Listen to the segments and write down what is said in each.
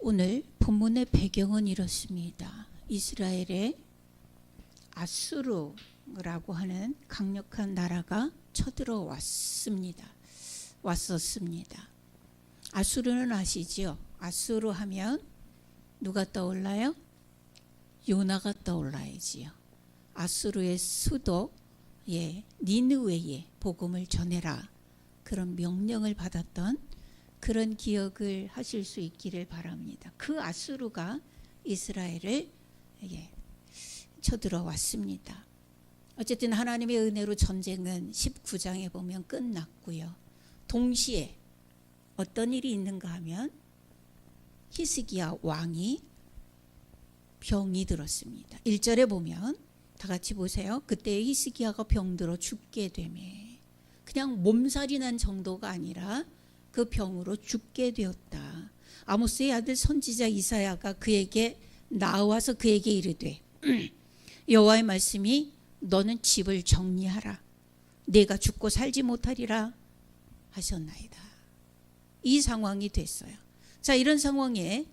오늘 본문의 배경은 이렇습니다. 이스라엘에 아수르라고 하는 강력한 나라가 쳐들어왔습니다. 아수르는 아시지요? 아수르 하면 누가 떠올라요? 요나가 떠올라야지요. 아수르의 수도 니느웨에 복음을 전해라, 그런 명령을 받았던 그런 기억을 하실 수 있기를 바랍니다. 그 아수르가 이스라엘을 쳐들어왔습니다. 어쨌든 하나님의 은혜로 전쟁은 19장에 보면 끝났고요. 동시에 어떤 일이 있는가 하면 히스기야 왕이 병이 들었습니다. 1절에 보면 다 같이 보세요. 그때 히스기야가 병들어 죽게 되매, 그냥 몸살이 난 정도가 아니라 그 병으로 죽게 되었다. 아모스의 아들 선지자 이사야가 그에게 나와서 그에게 이르되 여호와의 말씀이 너는 집을 정리하라, 내가 죽고 살지 못하리라 하셨나이다. 이 상황이 됐어요. 자, 이런 상황에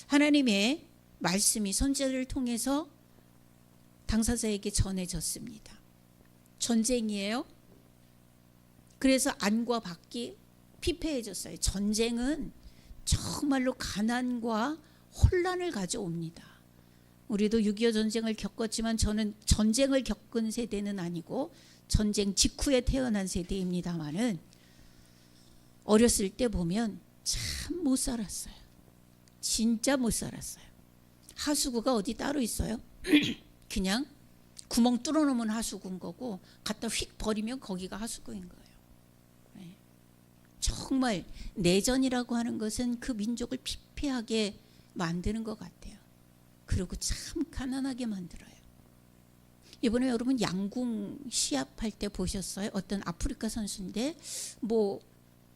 하나님의 말씀이 선지자를 통해서 당사자에게 전해졌습니다. 전쟁이에요. 그래서 안과 밖이 피폐해졌어요. 전쟁은 정말로 가난과 혼란을 가져옵니다. 우리도 6.25 전쟁을 겪었지만 저는 전쟁을 겪은 세대는 아니고 전쟁 직후에 태어난 세대입니다만은 어렸을 때 보면 참 못 살았어요. 진짜 못 살았어요. 하수구가 어디 따로 있어요? 그냥 구멍 뚫어놓으면 하수구인 거고 갖다 휙 버리면 거기가 하수구인 거예요. 정말 내전이라고 하는 것은 그 민족을 피폐하게 만드는 것 같아요. 그리고 참 가난하게 만들어요. 이번에 여러분 양궁 시합할 때 보셨어요? 어떤 아프리카 선수인데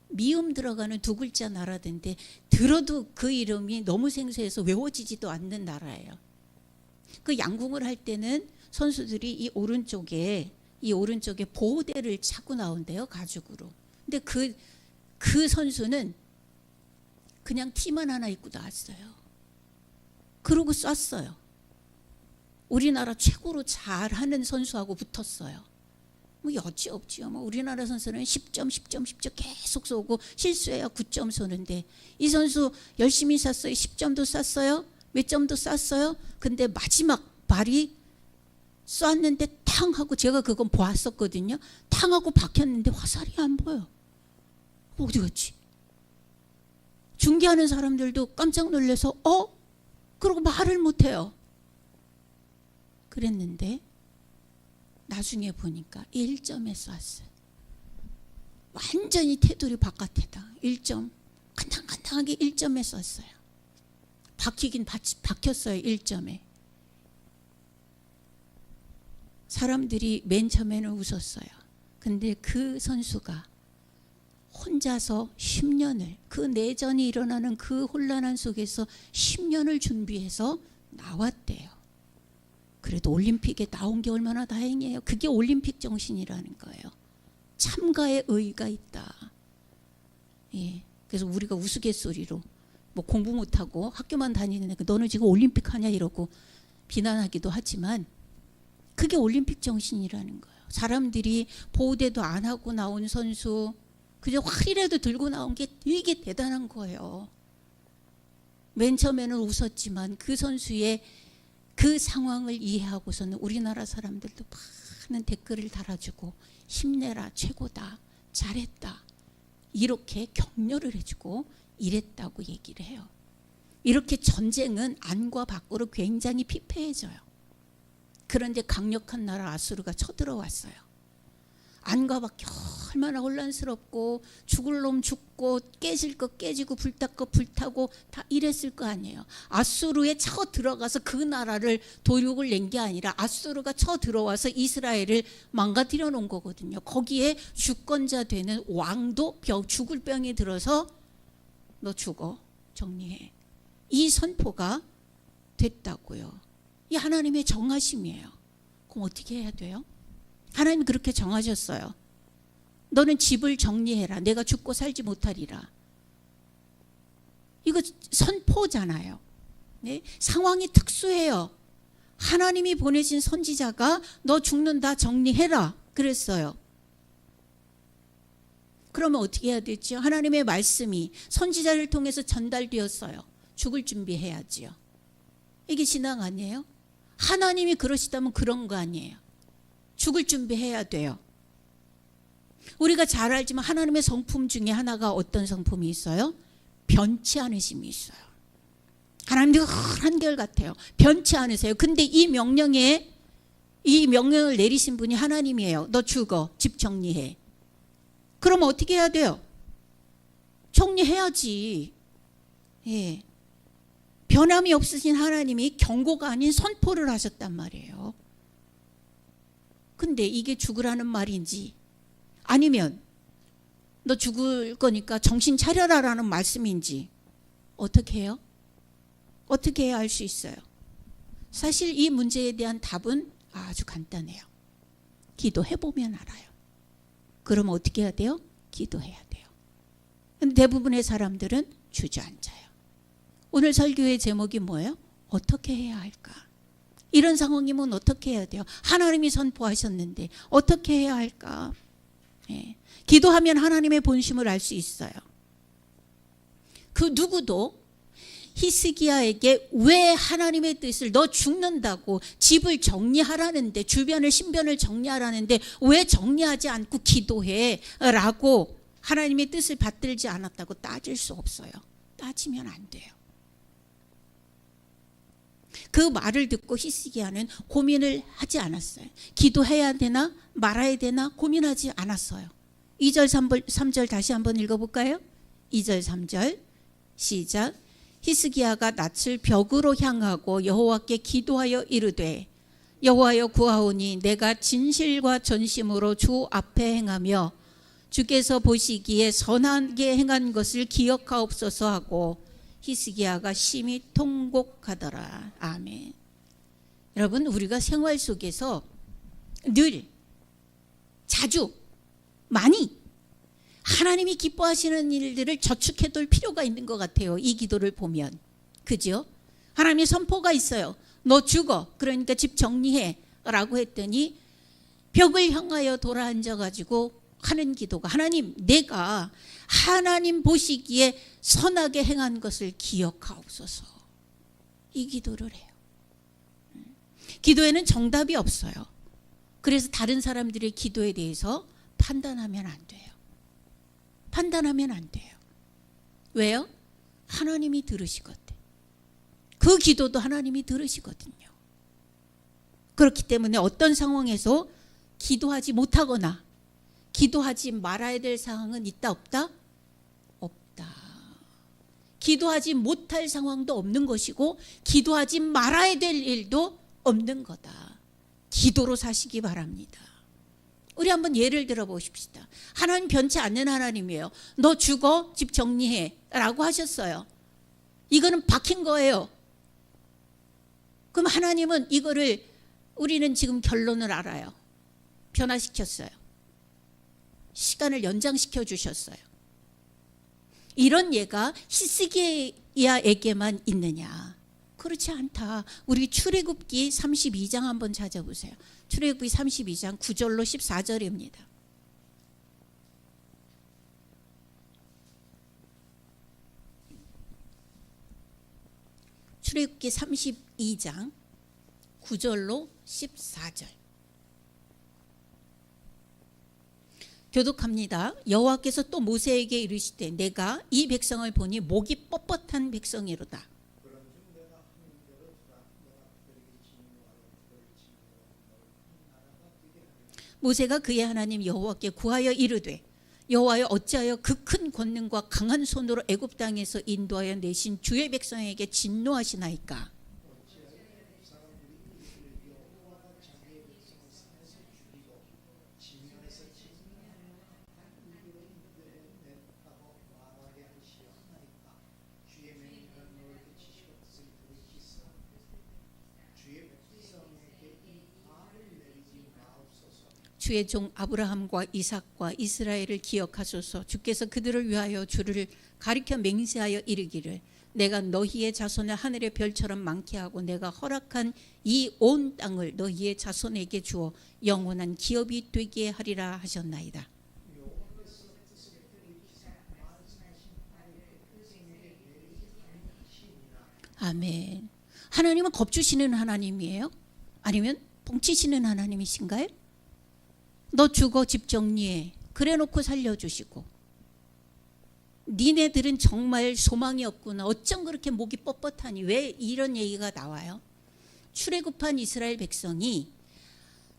미음 들어가는 두 글자 나라던데 들어도 그 이름이 너무 생소해서 외워지지도 않는 나라예요. 그 양궁을 할 때는 선수들이 이 오른쪽에 보호대를 차고 나온대요, 가죽으로. 근데 그 선수는 그냥 티만 하나 입고 나왔어요. 그러고 쐈어요. 우리나라 최고로 잘하는 선수하고 붙었어요. 여지없지요. 우리나라 선수는 10점 계속 쏘고 실수해야 9점 쏘는데 이 선수 열심히 쐈어요. 10점도 쐈어요. 몇 점도 쐈어요. 근데 마지막 발이 쐈는데 탕 하고, 제가 그건 보았었거든요. 탕 하고 박혔는데 화살이 안 보여. 어디 갔지? 중계하는 사람들도 깜짝 놀라서 그러고 말을 못해요. 그랬는데 나중에 보니까 1점에 쐈어요. 완전히 테두리 바깥에다 1점, 간당간당하게 1점에 쐈어요. 박히긴 박혔어요. 1점에. 사람들이 맨 처음에는 웃었어요. 근데 그 선수가 혼자서 10년을, 그 내전이 일어나는 그 혼란한 속에서 10년을 준비해서 나왔대요. 그래도 올림픽에 나온 게 얼마나 다행이에요. 그게 올림픽 정신이라는 거예요. 참가의 의의가 있다. 그래서 우리가 우스갯소리로 공부 못하고 학교만 다니는 애가 너는 지금 올림픽 하냐 이러고 비난하기도 하지만 그게 올림픽 정신이라는 거예요. 사람들이 보호대도 안 하고 나온 선수, 그저 활이라도 들고 나온 게 되게 대단한 거예요. 맨 처음에는 웃었지만 그 선수의 그 상황을 이해하고서는 우리나라 사람들도 많은 댓글을 달아주고 힘내라, 최고다, 잘했다, 이렇게 격려를 해주고 이랬다고 얘기를 해요. 이렇게 전쟁은 안과 밖으로 굉장히 피폐해져요. 그런데 강력한 나라 아수르가 쳐들어왔어요. 안과 밖이 얼마나 혼란스럽고 죽을 놈 죽고 깨질 거 깨지고 불탈 거 불타고 다 이랬을 거 아니에요. 아수르에 쳐 들어가서 그 나라를 도륙을 낸 게 아니라 아수르가 쳐 들어와서 이스라엘을 망가뜨려 놓은 거거든요. 거기에 주권자 되는 왕도 죽을 병이 들어서 너 죽어, 정리해, 이 선포가 됐다고요. 이 하나님의 정하심이에요. 그럼 어떻게 해야 돼요? 하나님 그렇게 정하셨어요. 너는 집을 정리해라, 내가 죽고 살지 못하리라. 이거 선포잖아요. 네? 상황이 특수해요. 하나님이 보내신 선지자가 너 죽는다 정리해라 그랬어요. 그러면 어떻게 해야 되죠? 하나님의 말씀이 선지자를 통해서 전달되었어요. 죽을 준비해야지요. 이게 신앙 아니에요? 하나님이 그러시다면 그런 거 아니에요. 죽을 준비해야 돼요. 우리가 잘 알지만 하나님의 성품 중에 하나가 어떤 성품이 있어요? 변치 않으심이 있어요. 하나님도 한결같아요. 변치 않으세요. 근데 이 명령을 내리신 분이 하나님이에요. 너 죽어. 집 정리해. 그럼 어떻게 해야 돼요? 정리해야지. 예. 변함이 없으신 하나님이 경고가 아닌 선포를 하셨단 말이에요. 근데 이게 죽으라는 말인지 아니면 너 죽을 거니까 정신 차려라라는 말씀인지 어떻게 해요? 어떻게 해야 알 수 있어요? 사실 이 문제에 대한 답은 아주 간단해요. 기도해보면 알아요. 그럼 어떻게 해야 돼요? 기도해야 돼요. 근데 대부분의 사람들은 주저앉아요. 오늘 설교의 제목이 뭐예요? 어떻게 해야 할까? 이런 상황이면 어떻게 해야 돼요? 하나님이 선포하셨는데 어떻게 해야 할까? 예. 기도하면 하나님의 본심을 알 수 있어요. 그 누구도 히스기야에게 왜 하나님의 뜻을 너 죽는다고 집을 정리하라는데 주변을 신변을 정리하라는데 왜 정리하지 않고 기도해? 라고 하나님의 뜻을 받들지 않았다고 따질 수 없어요. 따지면 안 돼요. 그 말을 듣고 히스기야는 고민을 하지 않았어요. 기도해야 되나 말아야 되나 고민하지 않았어요. 2절 3절 다시 한번 읽어볼까요? 2절 3절 시작. 히스기야가 낯을 벽으로 향하고 여호와께 기도하여 이르되 여호와여 구하오니 내가 진실과 전심으로 주 앞에 행하며 주께서 보시기에 선하게 행한 것을 기억하옵소서 하고 히스기야가 심히 통곡하더라. 아멘. 여러분 우리가 생활 속에서 늘 자주 많이 하나님이 기뻐하시는 일들을 저축해둘 필요가 있는 것 같아요. 이 기도를 보면. 그죠? 하나님의 선포가 있어요. 너 죽어. 그러니까 집 정리해. 라고 했더니 벽을 향하여 돌아앉아가지고 하는 기도가 하나님 내가 하나님 보시기에 선하게 행한 것을 기억하옵소서. 이 기도를 해요. 기도에는 정답이 없어요. 그래서 다른 사람들의 기도에 대해서 판단하면 안 돼요. 판단하면 안 돼요. 왜요? 하나님이 들으시거든. 그 기도도 하나님이 들으시거든요. 그렇기 때문에 어떤 상황에서 기도하지 못하거나 기도하지 말아야 될 상황은 있다 없다? 없다. 기도하지 못할 상황도 없는 것이고 기도하지 말아야 될 일도 없는 거다. 기도로 사시기 바랍니다. 우리 한번 예를 들어 보십시다. 하나님 변치 않는 하나님이에요. 너 죽어 집 정리해 라고 하셨어요. 이거는 박힌 거예요. 그럼 하나님은 이거를 우리는 지금 결론을 알아요. 변화시켰어요. 시간을 연장시켜 주셨어요. 이런 예가 히스기야에게만 있느냐? 그렇지 않다. 우리 출애굽기 32장 한번 찾아보세요. 출애굽기 32장 9절로 14절입니다. 출애굽기 32장 9절로 14절. 교독합니다. 여호와께서 또 모세에게 이르시되 내가 이 백성을 보니 목이 뻣뻣한 백성이로다. 모세가 그의 하나님 여호와께 구하여 이르되 여호와여 어찌하여 그 큰 권능과 강한 손으로 애굽 땅에서 인도하여 내신 주의 백성에게 진노하시나이까. 주의 종 아브라함과 이삭과 이스라엘을 기억하소서. 주께서 그들을 위하여 주를 가리켜 맹세하여 이르기를 내가 너희의 자손을 하늘의 별처럼 많게 하고 내가 허락한 이 온 땅을 너희의 자손에게 주어 영원한 기업이 되게 하리라 하셨나이다. 아멘. 하나님은 겁주시는 하나님이에요? 아니면 뻥치시는 하나님이신가요? 너 죽어 집 정리해. 그래놓고 살려주시고, 니네들은 정말 소망이 없구나. 어쩜 그렇게 목이 뻣뻣하니. 왜 이런 얘기가 나와요? 출애굽한 이스라엘 백성이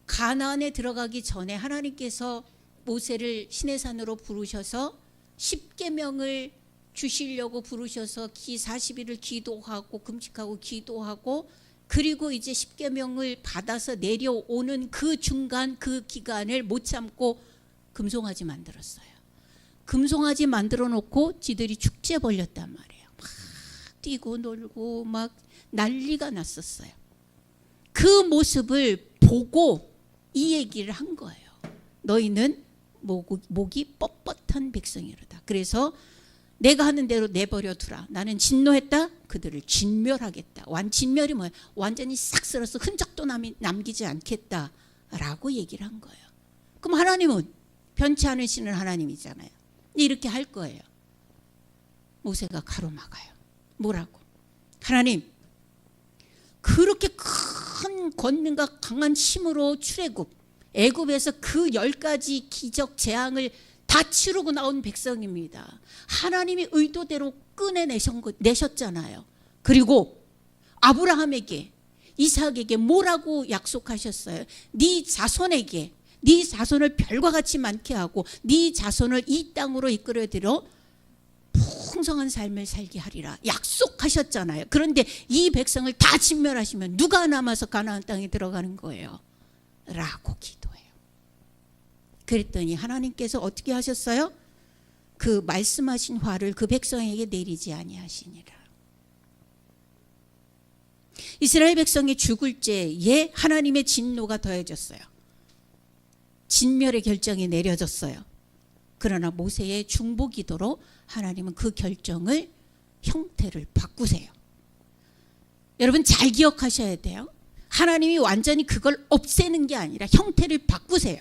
가나안에 들어가기 전에 하나님께서 모세를 시내산으로 부르셔서 10계명을 주시려고 부르셔서 40일을 기도하고 금식하고 기도하고, 그리고 이제 10계명을 받아서 내려오는 그 중간 그 기간을 못 참고 금송아지 만들었어요. 금송아지 만들어 놓고 지들이 축제 벌렸단 말이에요. 막 뛰고 놀고 막 난리가 났었어요. 그 모습을 보고 이 얘기를 한 거예요. 너희는 목이 뻣뻣한 백성이로다. 그래서 내가 하는 대로 내버려 두라. 나는 진노했다. 그들을 진멸하겠다. 진멸이 뭐예요? 완전히 싹 쓸어서 흔적도 남기지 않겠다라고 얘기를 한 거예요. 그럼 하나님은 변치 않으시는 하나님이잖아요. 이렇게 할 거예요. 모세가 가로막아요. 뭐라고? 하나님, 그렇게 큰 권능과 강한 힘으로 출애굽, 애굽에서 그 10가지 기적 재앙을 다 치르고 나온 백성입니다. 하나님이 의도대로 꺼내내셨잖아요. 그리고 아브라함에게, 이삭에게 뭐라고 약속하셨어요? 네 자손에게, 네 자손을 별과 같이 많게 하고 네 자손을 이 땅으로 이끌어들여 풍성한 삶을 살게 하리라 약속하셨잖아요. 그런데 이 백성을 다 진멸하시면 누가 남아서 가나안 땅에 들어가는 거예요? 라고 기도해요. 그랬더니 하나님께서 어떻게 하셨어요? 그 말씀하신 화를 그 백성에게 내리지 아니하시니라. 이스라엘 백성이 죽을 때에 하나님의 진노가 더해졌어요. 진멸의 결정이 내려졌어요. 그러나 모세의 중보기도로 하나님은 그 결정을, 형태를 바꾸세요. 여러분 잘 기억하셔야 돼요. 하나님이 완전히 그걸 없애는 게 아니라 형태를 바꾸세요.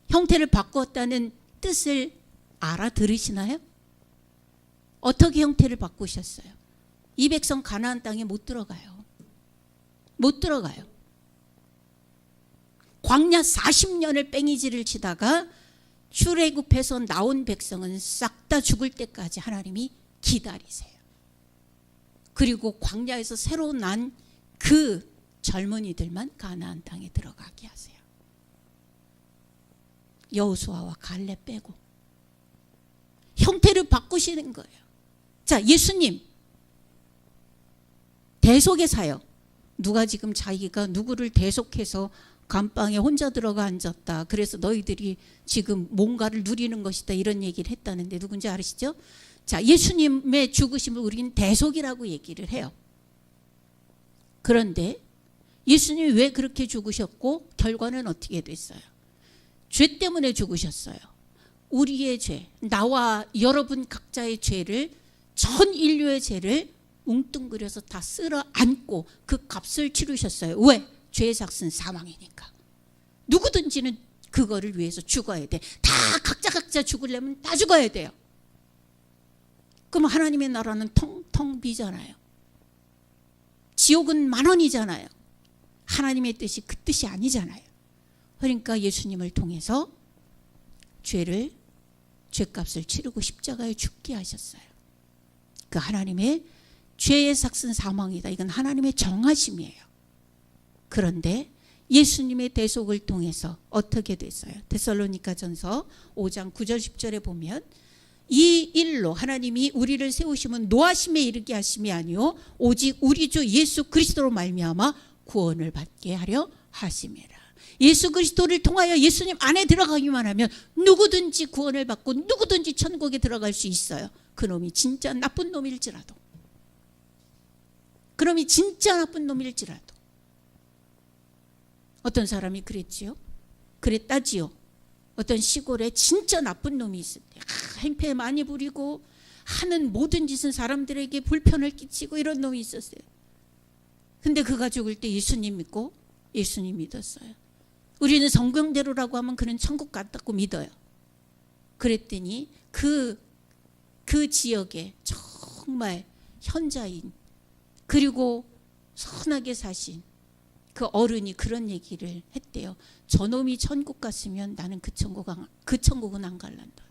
형태를 바꾸었다는 뜻을 알아들으시나요? 어떻게 형태를 바꾸셨어요? 이 백성 가나안 땅에 못 들어가요. 못 들어가요. 광야 40년을 뺑이질을 치다가 출애굽해서 나온 백성은 싹 다 죽을 때까지 하나님이 기다리세요. 그리고 광야에서 새로 난 그 젊은이들만 가나안 땅에 들어가게 하세요. 여호수아와 갈렙 빼고 형태를 바꾸시는 거예요. 자, 예수님 대속의사역. 누가 지금 자기가 누구를 대속해서 감방에 혼자 들어가 앉았다. 그래서 너희들이 지금 뭔가를 누리는 것이다. 이런 얘기를 했다는데 누군지 아시죠? 자, 예수님의 죽으심을 우리는 대속이라고 얘기를 해요. 그런데 예수님이 왜 그렇게 죽으셨고 결과는 어떻게 됐어요? 죄 때문에 죽으셨어요. 우리의 죄, 나와 여러분 각자의 죄를, 전 인류의 죄를 뭉뚱그려서 다 쓸어 안고 그 값을 치르셨어요. 왜? 죄의 삭은 사망이니까. 누구든지는 그거를 위해서 죽어야 돼. 다 각자 죽으려면 다 죽어야 돼요. 그럼 하나님의 나라는 텅텅 비잖아요. 지옥은 만원이잖아요. 하나님의 뜻이 그 뜻이 아니잖아요. 그러니까 예수님을 통해서 죄값을 치르고 십자가에 죽게 하셨어요. 그 하나님의 죄의 삭은 사망이다. 이건 하나님의 정하심이에요. 그런데 예수님의 대속을 통해서 어떻게 됐어요? 데살로니가전서 5장 9절 10절에 보면 이 일로 하나님이 우리를 세우심은 노하심에 이르게 하심이 아니요 오직 우리 주 예수 그리스도로 말미암아 구원을 받게 하려 하심이라. 예수 그리스도를 통하여 예수님 안에 들어가기만 하면 누구든지 구원을 받고 누구든지 천국에 들어갈 수 있어요. 그놈이 진짜 나쁜 놈일지라도. 그놈이 진짜 나쁜 놈일지라도. 어떤 사람이 그랬지요? 그랬다지요. 어떤 시골에 진짜 나쁜 놈이 있을 때 행패 많이 부리고 하는 모든 짓은 사람들에게 불편을 끼치고 이런 놈이 있었어요. 근데 그가 죽을 때 예수님 믿고 예수님 믿었어요. 우리는 성경대로라고 하면 그는 천국 갔다고 믿어요. 그랬더니 그 지역에 정말 현자인 그리고 선하게 사신 그 어른이 그런 얘기를 했대요. 저놈이 천국 갔으면 나는 그 천국은 안 갈란다.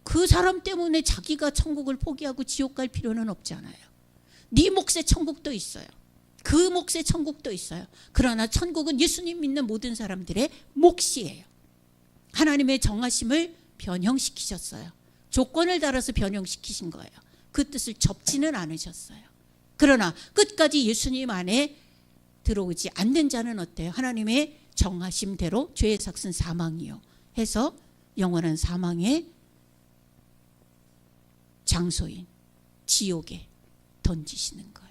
그 사람 때문에 자기가 천국을 포기하고 지옥 갈 필요는 없잖아요. 네 몫의 천국도 있어요. 그 몫의 천국도 있어요. 그러나 천국은 예수님 믿는 모든 사람들의 몫이에요. 하나님의 정하심을 변형시키셨어요. 조건을 달아서 변형시키신 거예요. 그 뜻을 접지는 않으셨어요. 그러나 끝까지 예수님 안에 들어오지 않는 자는 어때요? 하나님의 정하심대로 죄의 삭은 사망이요 해서 영원한 사망의 장소인 지옥에 던지시는 거예요.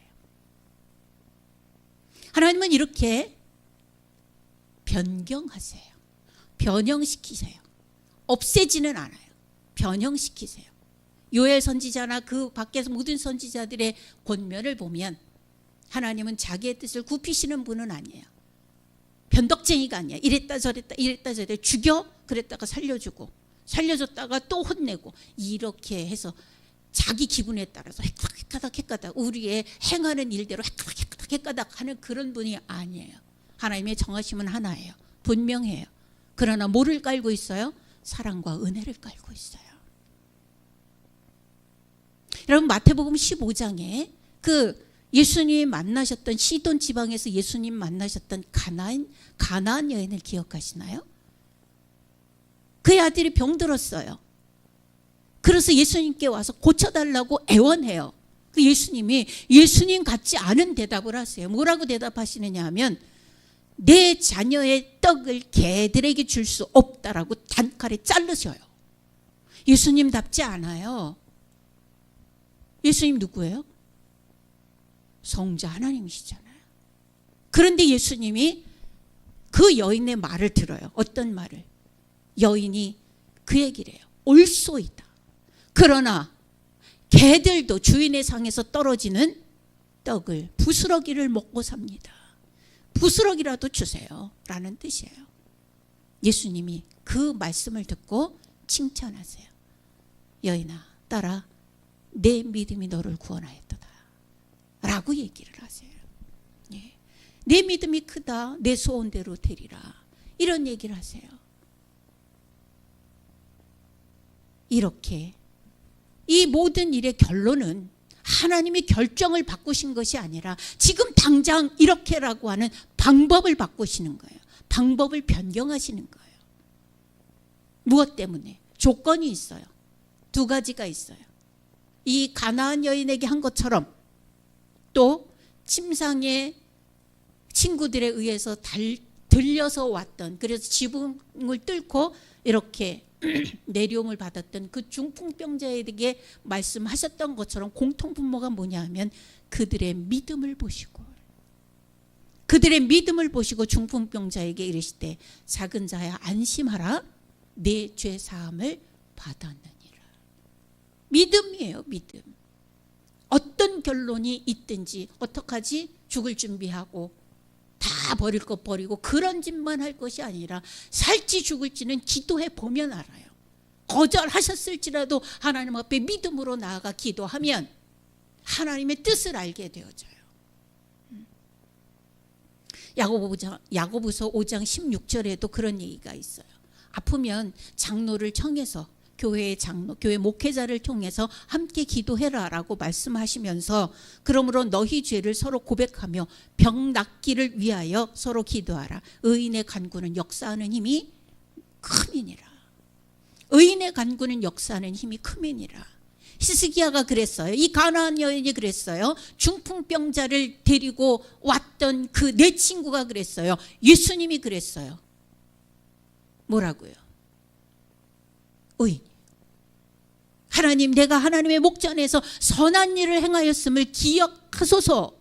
하나님은 이렇게 변경하세요. 변형시키세요. 없애지는 않아요. 변형시키세요. 요엘 선지자나 그 밖에서 모든 선지자들의 권면을 보면 하나님은 자기의 뜻을 굽히시는 분은 아니에요. 변덕쟁이가 아니에요. 이랬다 저랬다 죽여 그랬다가 살려주고 살려줬다가 또 혼내고 이렇게 해서 자기 기분에 따라서 헷가닥 우리의 행하는 일대로 헷가닥 하는 그런 분이 아니에요. 하나님의 정하심은 하나예요. 분명해요. 그러나 뭐를 깔고 있어요? 사랑과 은혜를 깔고 있어요. 여러분 마태복음 15장에 그 예수님 만나셨던 시돈 지방에서 예수님 만나셨던 가나안 여인을 기억하시나요? 그의 아들이 병들었어요. 그래서 예수님께 와서 고쳐달라고 애원해요. 그 예수님이 예수님 같지 않은 대답을 하세요. 뭐라고 대답하시느냐 하면 내 자녀의 떡을 개들에게 줄 수 없다라고 단칼에 자르셔요. 예수님답지 않아요. 예수님 누구예요? 성자 하나님이시잖아요. 그런데 예수님이 그 여인의 말을 들어요. 어떤 말을? 여인이 그 얘기를 해요. 옳소이다. 그러나 개들도 주인의 상에서 떨어지는 떡을 부스러기를 먹고 삽니다. 부스러기라도 주세요 라는 뜻이에요. 예수님이 그 말씀을 듣고 칭찬하세요. 여인아 딸아 내 믿음이 너를 구원하였도다 라고 얘기를 하세요. 예. 내 믿음이 크다 내 소원대로 되리라 이런 얘기를 하세요. 이렇게 이 모든 일의 결론은 하나님이 결정을 바꾸신 것이 아니라 지금 당장 이렇게라고 하는 방법을 바꾸시는 거예요. 방법을 변경하시는 거예요. 무엇 때문에? 조건이 있어요. 두 가지가 있어요. 이 가나안 여인에게 한 것처럼 또 침상의 친구들에 의해서 들려서 왔던 그래서 지붕을 뚫고 이렇게 내려옴을 받았던 그 중풍병자에게 말씀하셨던 것처럼 공통분모가 뭐냐 하면 그들의 믿음을 보시고 중풍병자에게 이르시되 작은 자야 안심하라 내 죄 사함을 받았느니라. 믿음이에요. 믿음. 어떤 결론이 있든지 어떡하지? 죽을 준비하고 다 버릴 것 버리고 그런 짓만 할 것이 아니라 살지 죽을지는 기도해 보면 알아요. 거절하셨을지라도 하나님 앞에 믿음으로 나아가 기도하면 하나님의 뜻을 알게 되어져요. 야고보서 5장 16절에도 그런 얘기가 있어요. 아프면 장로를 청해서 교회의 장로, 교회 목회자를 통해서 함께 기도해라라고 말씀하시면서 그러므로 너희 죄를 서로 고백하며 병 낫기를 위하여 서로 기도하라. 의인의 간구는 역사하는 힘이 큼이니라. 의인의 간구는 역사하는 힘이 큼이니라. 히스기야가 그랬어요. 이 가나안 여인이 그랬어요. 중풍병자를 데리고 왔던 그 내 친구가 그랬어요. 예수님이 그랬어요. 뭐라고요? 의인. 하나님 내가 하나님의 목전에서 선한 일을 행하였음을 기억하소서.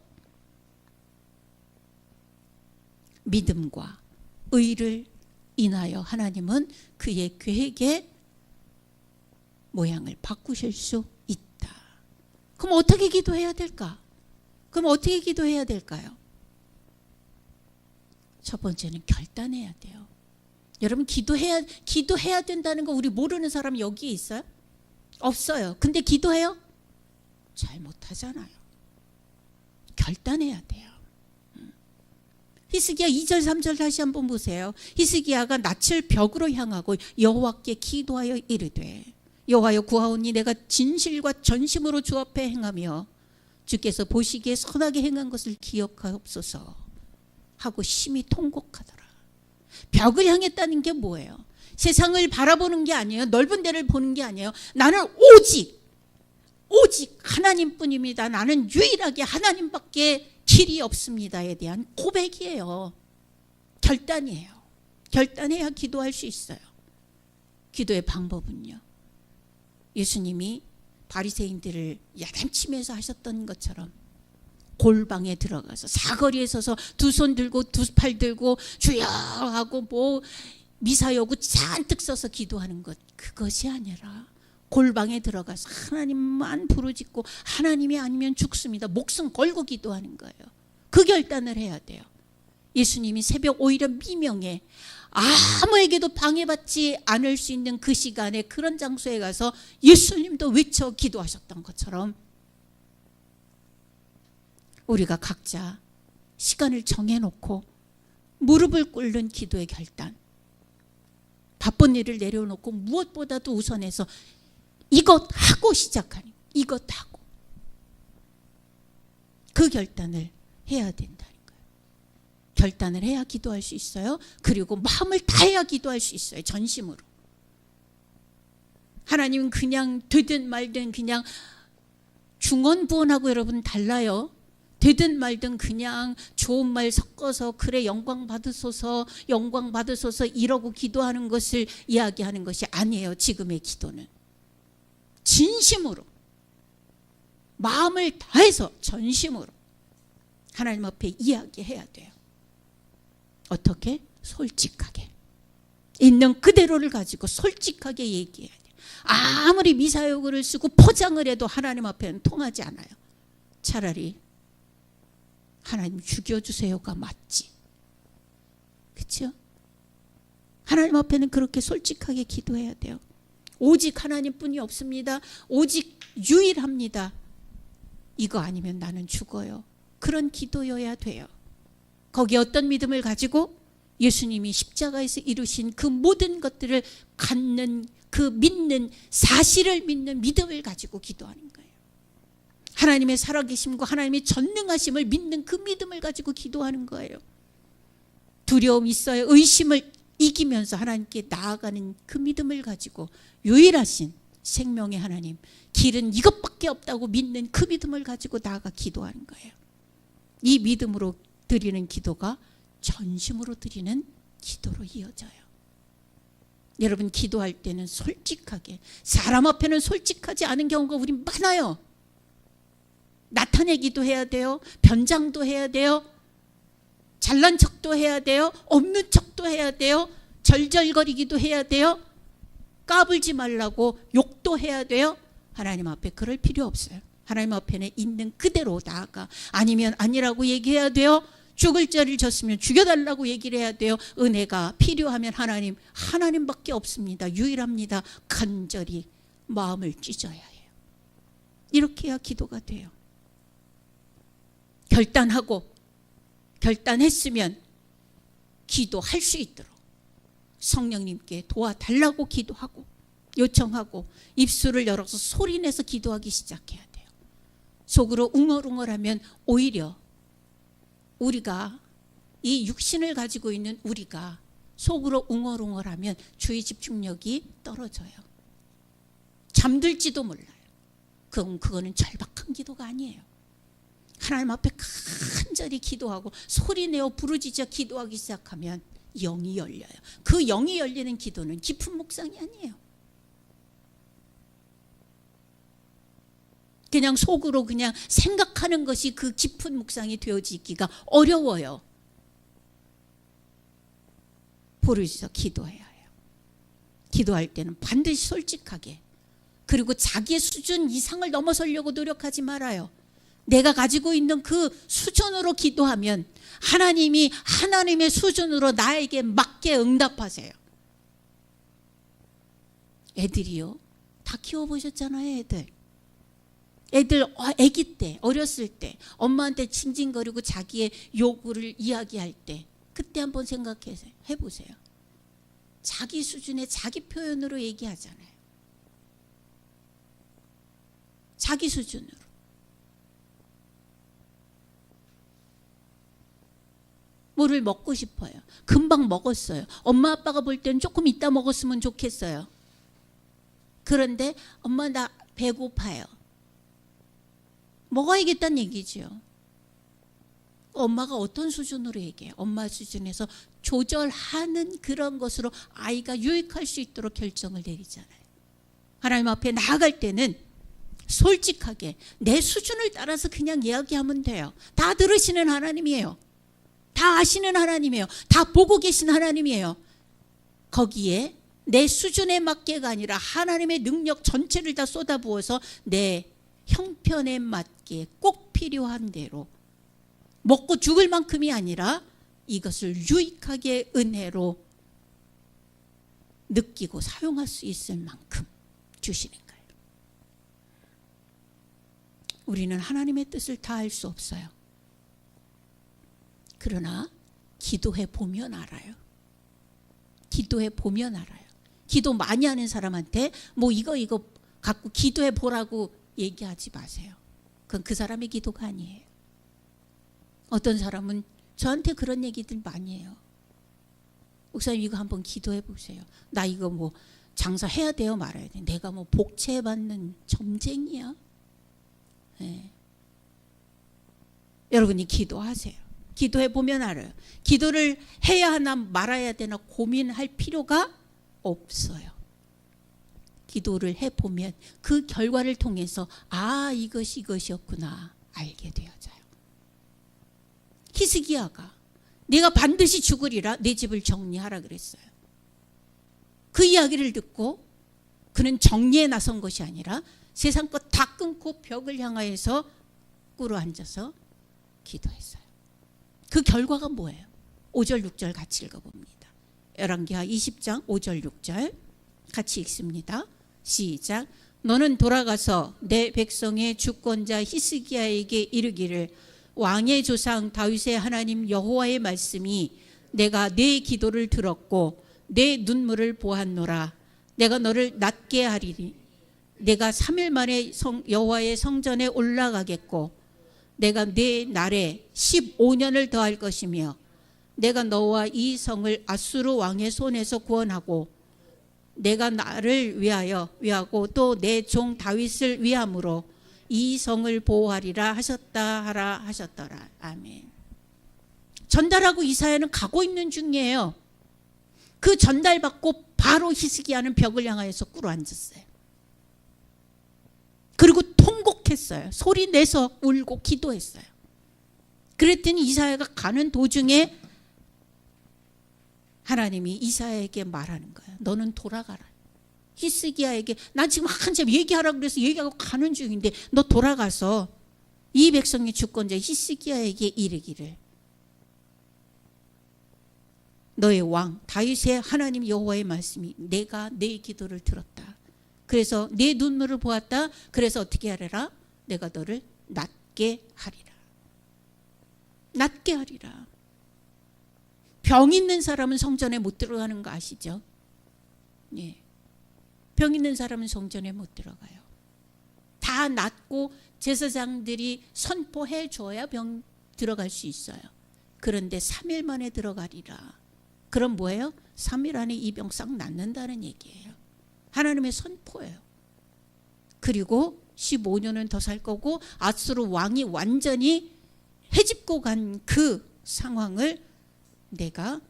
믿음과 의를 인하여 하나님은 그의 계획에 모양을 바꾸실 수 있다. 그럼 어떻게 기도해야 될까? 그럼 어떻게 기도해야 될까요? 첫 번째는 결단해야 돼요. 여러분, 기도해야 된다는 거 우리 모르는 사람 여기 있어요? 없어요. 근데 기도해요? 잘 못하잖아요. 결단해야 돼요. 히스기야 2절 3절 다시 한번 보세요. 히스기야가 낯을 벽으로 향하고 여호와께 기도하여 이르되 여호와여 구하오니 내가 진실과 전심으로 주 앞에 행하며 주께서 보시기에 선하게 행한 것을 기억하옵소서 하고 심히 통곡하더라. 벽을 향했다는 게 뭐예요? 세상을 바라보는 게 아니에요. 넓은 데를 보는 게 아니에요. 나는 오직 하나님뿐입니다. 나는 유일하게 하나님밖에 길이 없습니다에 대한 고백이에요. 결단이에요. 결단해야 기도할 수 있어요. 기도의 방법은요, 예수님이 바리새인들을 야단치면서 하셨던 것처럼 골방에 들어가서 사거리에 서서 두 손 들고 두 팔 들고 주여 하고 뭐 미사여구 잔뜩 써서 기도하는 것, 그것이 아니라 골방에 들어가서 하나님만 부르짖고 하나님이 아니면 죽습니다. 목숨 걸고 기도하는 거예요. 그 결단을 해야 돼요. 예수님이 새벽 오히려 미명에 아무에게도 방해받지 않을 수 있는 그 시간에 그런 장소에 가서 예수님도 외쳐 기도하셨던 것처럼 우리가 각자 시간을 정해놓고 무릎을 꿇는 기도의 결단, 바쁜 일을 내려놓고 무엇보다도 우선해서 이것 하고 시작하는, 이것 하고 그 결단을 해야 된다는 거예요. 결단을 해야 기도할 수 있어요. 그리고 마음을 다해야 기도할 수 있어요. 전심으로. 하나님은 그냥 되든 말든 그냥 중언부언하고 여러분 달라요. 되든 말든 그냥 좋은 말 섞어서 그래 영광 받으소서 이러고 기도하는 것을 이야기하는 것이 아니에요. 지금의 기도는 진심으로 마음을 다해서 전심으로 하나님 앞에 이야기해야 돼요. 어떻게? 솔직하게 있는 그대로를 가지고 솔직하게 얘기해야 돼요. 아무리 미사여구를 쓰고 포장을 해도 하나님 앞에는 통하지 않아요. 차라리 하나님 죽여주세요가 맞지. 그렇죠? 하나님 앞에는 그렇게 솔직하게 기도해야 돼요. 오직 하나님뿐이 없습니다. 오직 유일합니다. 이거 아니면 나는 죽어요. 그런 기도여야 돼요. 거기에 어떤 믿음을 가지고 예수님이 십자가에서 이루신 그 모든 것들을 갖는 그 믿는 사실을 믿는 믿음을 가지고 기도하는 거예요. 하나님의 살아계심과 하나님의 전능하심을 믿는 그 믿음을 가지고 기도하는 거예요. 두려움이 있어요. 의심을 이기면서 하나님께 나아가는 그 믿음을 가지고 유일하신 생명의 하나님, 길은 이것밖에 없다고 믿는 그 믿음을 가지고 나아가 기도하는 거예요. 이 믿음으로 드리는 기도가 전심으로 드리는 기도로 이어져요. 여러분, 기도할 때는 솔직하게, 사람 앞에는 솔직하지 않은 경우가 우린 많아요. 나타내기도 해야 돼요. 변장도 해야 돼요. 잘난 척도 해야 돼요. 없는 척도 해야 돼요. 절절거리기도 해야 돼요. 까불지 말라고 욕도 해야 돼요. 하나님 앞에 그럴 필요 없어요. 하나님 앞에는 있는 그대로 나아가, 아니면 아니라고 얘기해야 돼요. 죽을 죄를 졌으면 죽여달라고 얘기를 해야 돼요. 은혜가 필요하면 하나님밖에 없습니다. 유일합니다. 간절히 마음을 찢어야 해요. 이렇게 해야 기도가 돼요. 결단했으면 기도할 수 있도록 성령님께 도와달라고 기도하고 요청하고 입술을 열어서 소리내서 기도하기 시작해야 돼요. 속으로 웅얼웅얼하면 오히려 우리가 이 육신을 가지고 있는 우리가 속으로 웅얼웅얼하면 주의 집중력이 떨어져요. 잠들지도 몰라요. 그거는 절박한 기도가 아니에요. 하나님 앞에 간절히 기도하고 소리내어 부르짖어 기도하기 시작하면 영이 열려요. 그 영이 열리는 기도는 깊은 묵상이 아니에요. 그냥 속으로 그냥 생각하는 것이 그 깊은 묵상이 되어지기가 어려워요. 부르짖어 기도해야 해요. 기도할 때는 반드시 솔직하게 그리고 자기의 수준 이상을 넘어서려고 노력하지 말아요. 내가 가지고 있는 그 수준으로 기도하면 하나님이 하나님의 수준으로 나에게 맞게 응답하세요. 애들이요, 다 키워보셨잖아요. 애들 아기 때, 어렸을 때 엄마한테 징징거리고 자기의 요구를 이야기할 때, 그때 한번 해보세요. 자기 수준의 자기 표현으로 얘기하잖아요. 자기 수준으로. 뭐를 먹고 싶어요. 금방 먹었어요. 엄마 아빠가 볼 때는 조금 이따 먹었으면 좋겠어요. 그런데 엄마 나 배고파요. 먹어야겠다는 얘기죠. 엄마가 어떤 수준으로 얘기해요? 엄마 수준에서 조절하는 그런 것으로 아이가 유익할 수 있도록 결정을 내리잖아요. 하나님 앞에 나아갈 때는 솔직하게 내 수준을 따라서 그냥 이야기하면 돼요. 다 들으시는 하나님이에요. 다 아시는 하나님이에요. 다 보고 계신 하나님이에요. 거기에 내 수준에 맞게가 아니라 하나님의 능력 전체를 다 쏟아부어서 내 형편에 맞게 꼭 필요한 대로 먹고 죽을 만큼이 아니라 이것을 유익하게 은혜로 느끼고 사용할 수 있을 만큼 주시는 거예요. 우리는 하나님의 뜻을 다 알 수 없어요. 그러나 기도해 보면 알아요. 기도해 보면 알아요. 기도 많이 하는 사람한테 뭐 이거 갖고 기도해 보라고 얘기하지 마세요. 그건 그 사람의 기도가 아니에요. 어떤 사람은 저한테 그런 얘기들 많이 해요. 목사님 이거 한번 기도해 보세요. 나 이거 뭐 장사해야 돼요, 말아야 돼. 내가 뭐 복채받는 점쟁이야. 네. 여러분이 기도하세요. 기도해 보면 알아요. 기도를 해야 하나 말아야 되나 고민할 필요가 없어요. 기도를 해보면 그 결과를 통해서 이것이었구나 알게 되어져요. 히스기야가 내가 반드시 죽으리라 내 집을 정리하라 그랬어요. 그 이야기를 듣고 그는 정리에 나선 것이 아니라 세상 것 다 끊고 벽을 향하여서 꿇어 앉아서 기도했어요. 그 결과가 뭐예요? 5절 6절 같이 읽어봅니다. 열왕기하 20장 5절 6절 같이 읽습니다. 시작. 너는 돌아가서 내 백성의 주권자 히스기야에게 이르기를 왕의 조상 다윗의 하나님 여호와의 말씀이 내가 내 기도를 들었고 내 눈물을 보았노라. 내가 너를 낫게 하리니 내가 3일 만에 여호와의 성전에 올라가겠고 내가 내 날에 15년을 더할 것이며 내가 너와 이 성을 아수르 왕의 손에서 구원하고 내가 나를 위하고 또 내 종 다윗을 위함으로 이 성을 보호하리라 하셨더라. 아멘. 전달하고 이사야는 가고 있는 중이에요. 그 전달받고 바로 히스기야는 벽을 향하여서 꿇어 앉았어요. 그리고 통곡했어요. 소리 내서 울고 기도했어요. 그랬더니 이사야가 가는 도중에 하나님이 이사야에게 말하는 거예요. 너는 돌아가라. 히스기야에게 난 지금 한참 얘기하라고 그래서 얘기하고 가는 중인데 너 돌아가서 이 백성의 주권자 히스기야에게 이르기를 너의 왕 다윗의 하나님 여호와의 말씀이 내가 내 기도를 들었다. 그래서 내 눈물을 보았다. 그래서 어떻게 하리라? 내가 너를 낫게 하리라. 낫게 하리라. 병 있는 사람은 성전에 못 들어가는 거 아시죠? 예. 병 있는 사람은 성전에 못 들어가요. 다 낫고 제사장들이 선포해 줘야 병 들어갈 수 있어요. 그런데 3일 만에 들어가리라. 그럼 뭐예요? 3일 안에 이 병 싹 낫는다는 얘기예요. 하나님의 선포예요. 그리고 15년은 더 살 거고 아수르 왕이 완전히 해집고 간 그 상황을 내가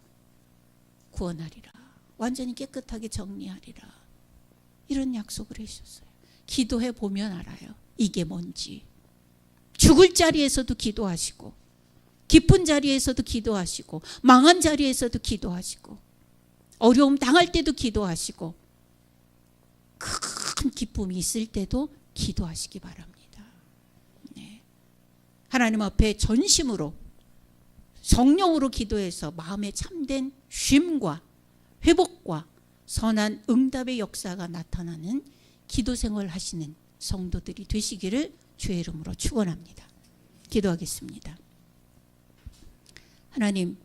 구원하리라. 완전히 깨끗하게 정리하리라. 이런 약속을 해주셨어요. 기도해 보면 알아요. 이게 뭔지. 죽을 자리에서도 기도하시고 기쁜 자리에서도 기도하시고 망한 자리에서도 기도하시고 어려움 당할 때도 기도하시고 큰 큰 기쁨이 있을 때도 기도하시기 바랍니다. 네. 하나님 앞에 전심으로 성령으로 기도해서 마음에 참된 쉼과 회복과 선한 응답의 역사가 나타나는 기도 생활을 하시는 성도들이 되시기를 주의 이름으로 축원합니다. 기도하겠습니다. 하나님,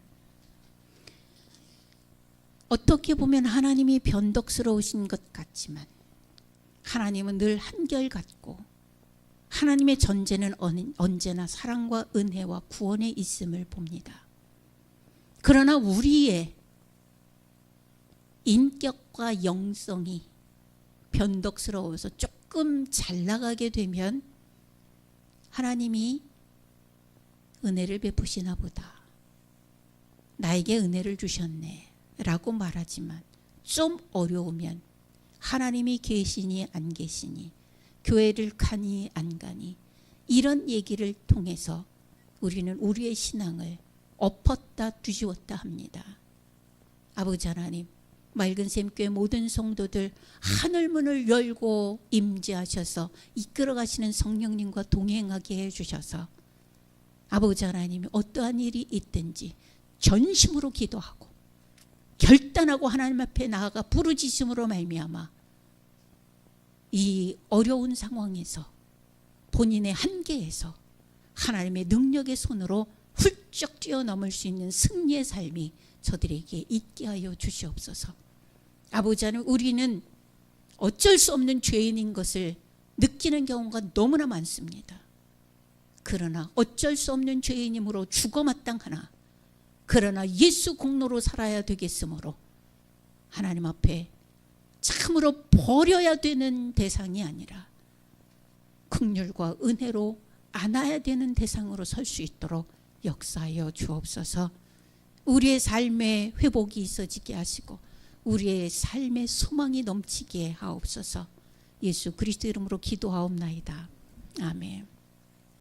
어떻게 보면 하나님이 변덕스러우신 것 같지만 하나님은 늘 한결같고 하나님의 전제는 언제나 사랑과 은혜와 구원에 있음을 봅니다. 그러나 우리의 인격과 영성이 변덕스러워서 조금 잘 나가게 되면 하나님이 은혜를 베푸시나 보다, 나에게 은혜를 주셨네 라고 말하지만 좀 어려우면 하나님이 계시니 안 계시니, 교회를 가니 안 가니, 이런 얘기를 통해서 우리는 우리의 신앙을 엎었다 뒤집었다 합니다. 아버지 하나님, 맑은 샘교회 모든 성도들 하늘문을 열고 임재하셔서 이끌어가시는 성령님과 동행하게 해주셔서 아버지 하나님이 어떠한 일이 있든지 전심으로 기도하고 결단하고 하나님 앞에 나아가 부르짖음으로 말미암아 이 어려운 상황에서 본인의 한계에서 하나님의 능력의 손으로 훌쩍 뛰어넘을 수 있는 승리의 삶이 저들에게 있게 하여 주시옵소서. 아버지 하나님, 우리는 어쩔 수 없는 죄인인 것을 느끼는 경우가 너무나 많습니다. 그러나 어쩔 수 없는 죄인이므로 죽어 마땅하나 그러나 예수 공로로 살아야 되겠으므로 하나님 앞에 참으로 버려야 되는 대상이 아니라 긍휼과 은혜로 안아야 되는 대상으로 설 수 있도록 역사하여 주옵소서. 우리의 삶에 회복이 있어지게 하시고 우리의 삶에 소망이 넘치게 하옵소서. 예수 그리스도 이름으로 기도하옵나이다. 아멘.